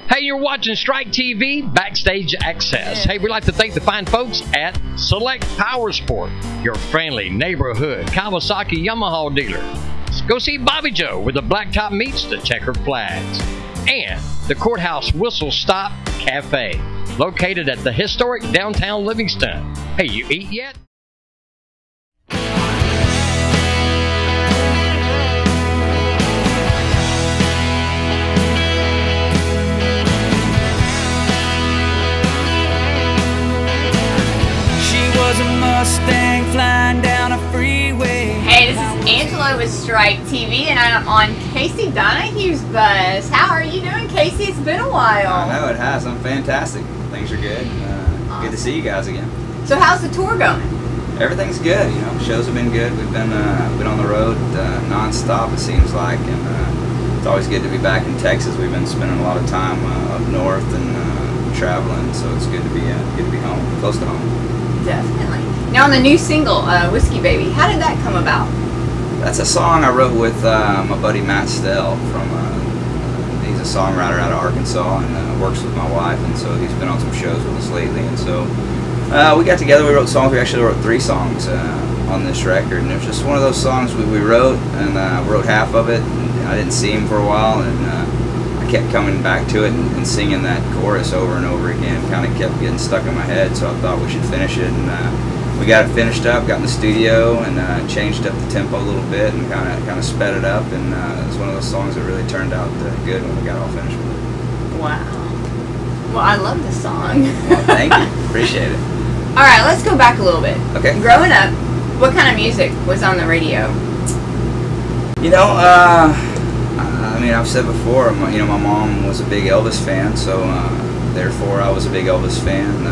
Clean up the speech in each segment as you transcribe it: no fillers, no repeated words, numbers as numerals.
Hey, you're watching Stryk TV, Backstage Access. Hey, we'd like to thank the fine folks at Select Power Sport, your friendly neighborhood Kawasaki Yamaha dealer. Go see Bobby Joe where the blacktop meets the checkered flags. And the Courthouse Whistle Stop Cafe, located at the historic downtown Livingston. Hey, you eat yet? Was a Mustang flying down a freeway. Hey, this is Angela with Stryk TV, and I'm on Casey Donahew's bus. How are you doing, Casey? It's been a while. I know it has. I'm fantastic. Things are good. Awesome. Good to see you guys again. So, how's the tour going? Everything's good. You know, shows have been good. We've been on the road nonstop. It seems like, and it's always good to be back in Texas. We've been spending a lot of time up north and traveling, so it's good to be home, close to home. Definitely. Now on the new single, Whiskey Baby, how did that come about? That's a song I wrote with my buddy Matt Stell from, he's a songwriter out of Arkansas and works with my wife, and so he's been on some shows with us lately, and so we got together, we wrote songs. We actually wrote 3 songs on this record, and it was just one of those songs we wrote, and wrote half of it, and I didn't see him for a while, and I kept coming back to it and singing that chorus over and over again. Kind of kept getting stuck in my head, so I thought we should finish it. And we got it finished up, got in the studio, and changed up the tempo a little bit, and kind of sped it up. And it was one of those songs that really turned out good when we got all finished with it. Wow. Well, I love this song. Well, thank you. Appreciate it. All right, let's go back a little bit. Okay. Growing up, what kind of music was on the radio? You know, I mean, I've said before, my mom was a big Elvis fan, so therefore I was a big Elvis fan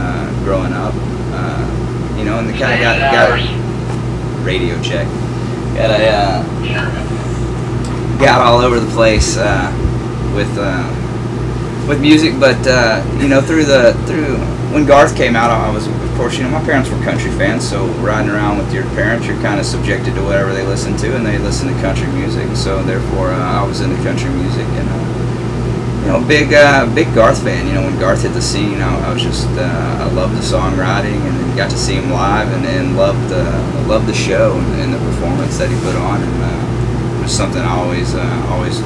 growing up. You know, and the kind of got a radio check. Got all over the place with music, but you know, through when Garth came out, I was, of course, you know, my parents were country fans, so riding around with your parents, you're kind of subjected to whatever they listen to, and they listen to country music, so therefore I was into country music, and you know, big Garth fan. You know, when Garth hit the scene, I was just I loved the songwriting, and then got to see him live, and loved the show and the performance that he put on, and it was something I always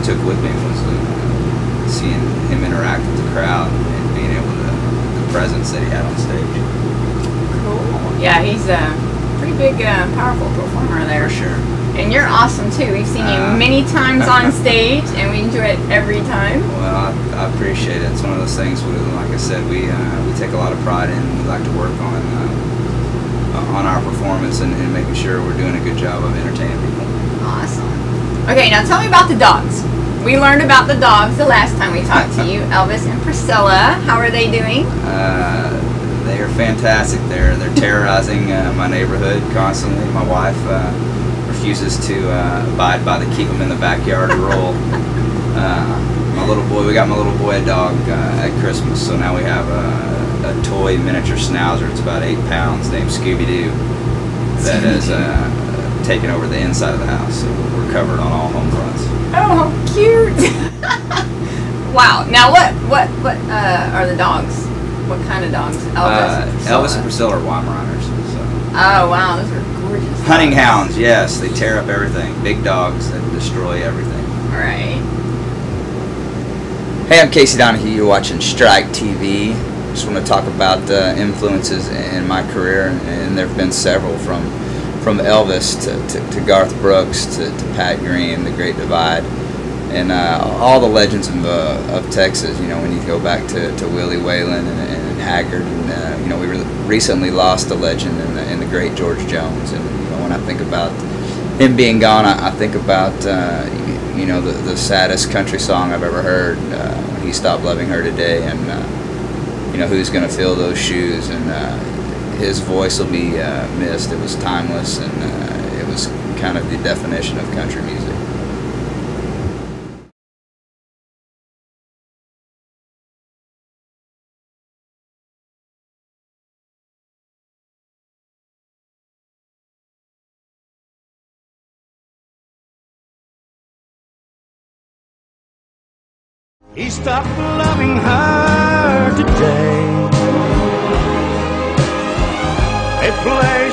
took with me, was seeing him interact with the crowd and being able to, the presence that he had on stage. Cool. Yeah, he's a pretty big, powerful performer there. For sure. And you're awesome too. We've seen you many times on stage, and we enjoy it every time. Well, I appreciate it. It's one of those things. Like I said, we take a lot of pride in. We like to work on our performance and making sure we're doing a good job of entertaining people. Awesome. Okay, now tell me about the dogs. We learned about the dogs the last time we talked to you, Elvis and Priscilla. How are they doing? They are fantastic. They're terrorizing my neighborhood constantly. My wife refuses to abide by the keep them in the backyard rule. My little boy, we got my little boy a dog at Christmas, so now we have a toy miniature schnauzer. It's about 8 pounds, named Scooby-Doo, that is taking over the inside of the house. So we're covered on all home fronts. Oh, how cute! Wow. Now, what are the dogs? What kind of dogs? Elvis and Priscilla are Weimaraners. So. Oh, wow, those are gorgeous. Hunting dogs. hounds, yes, they tear up everything. Big dogs that destroy everything. All right. Hey, I'm Casey Donahew. You're watching Stryk TV. Just want to talk about influences in my career, and there have been several from Elvis to Garth Brooks to Pat Green, The Great Divide, and all the legends of Texas. You know, when you go back to Willie Whalen and Haggard, and you know, we recently lost a legend in the great George Jones. And you know, when I think about him being gone, I think about you know, the saddest country song I've ever heard, when he stopped loving her today, and you know, who's going to fill those shoes, and his voice will be missed. It was timeless, and it was kind of the definition of country music. He stopped loving her today. They play